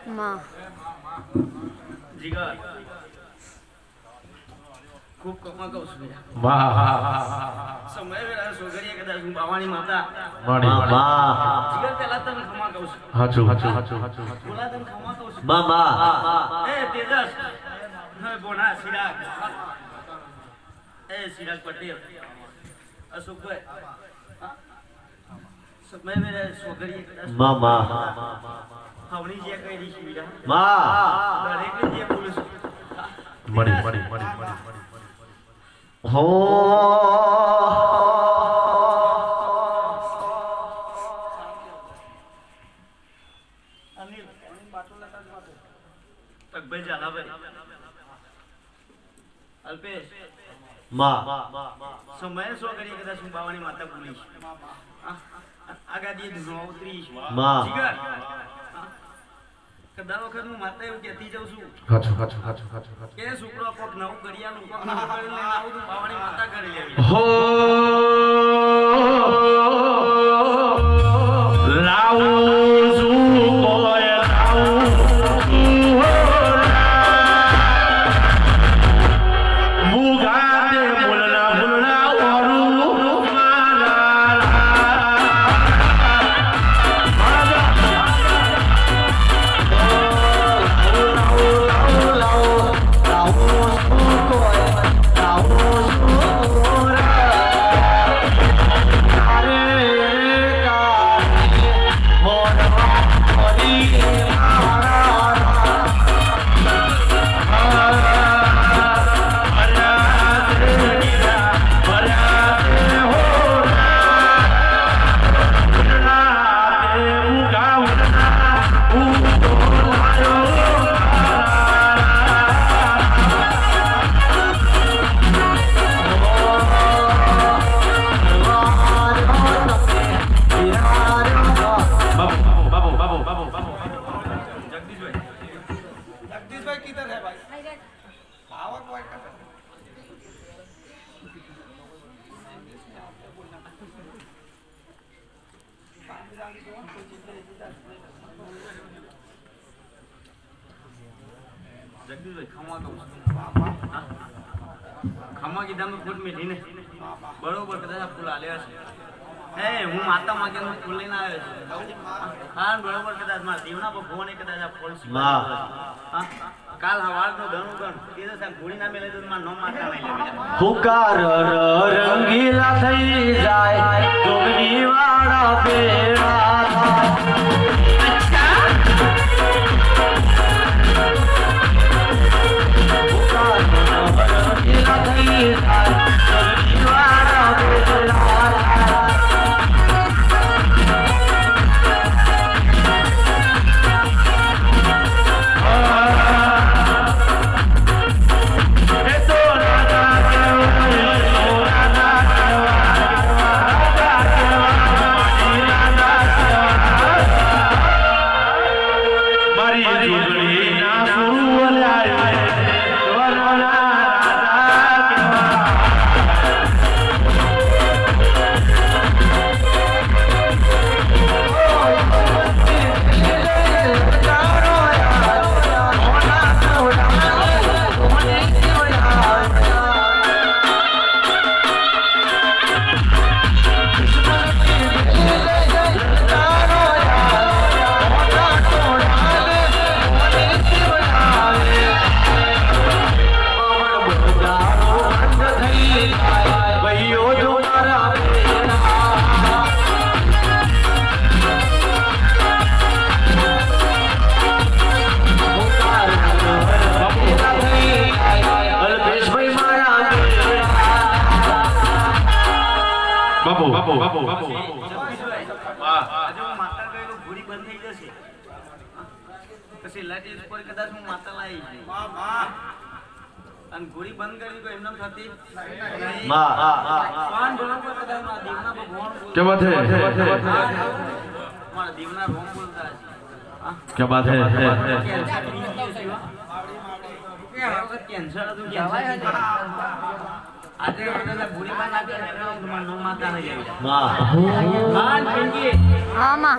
माँ જીગર ખૂબ કમા કહું છું સમય વેળા સોગરીએ કદાચ હું બાવાની માતા જીગર પેલા તને ખમા કહું છું બોલા તને ખમા કહું છું એ તેજસ હે બોના સિરાગ એ સિરાગ પટેલ અશોકભાઈ સમય વેળા સોગરીએ કદાચ હવણી જે કઈ દી શિવિરા દરેક જે બોલું છું મળી હો અનિલ બાટલો લટા જ તકભાઈ ઝાલાભાઈ અલ્પેશ સમય સો કરી કદાચ હું બાવાની માતા બોલીશ આગાદી ધૂનો ઉતરીશ જીગર કદા વખત હું માતા એવું કહેતી જાઉં છું કે છોકરો કોક નવું ઘડિયાળું કોક નવું ઘડિયાળું લઈને આવું તો બાવાની માતા કરી લેવી હો લાવું છું કોઈ લાવું મુગાતે બોલના બોલના ઓરું जगदीश भाई किधर है भाई पावर बॉय का जगदीश भाई खमा की दम फूट मिली ने बरोबर कदा फूल आले છે હે હું માતા માં કે ફૂલ લઈને આવ્યો છું હા બરોબર કદાચ મારા દીવના પર ફોન કદાચ આ ફૂલ હા કાલ હવાર નો ધણું ગણ તે તો સાહેબ ઘોડી નામે લઈ દઉં માર નો માતા નહીં લેવી પુકાર રંગીલા થઈ જાય જોગની વાળા પેડા પુકાર રંગીલા થઈ જાય જોગની વાળા પેડા પછી લાઠી ઉપર કદાચ હું માતા લાવી અને ગોળી બંધ કરી તો એમને થતી પાન બરોબર કદાચ મારા દીવના ભગવાન क्या बात है મારા દીવના રોમ બોલતા છે क्या बात है કેન્સર હતું આજે ગોળી બંધ આપી નો માતા નહીં આવી हाँ माँ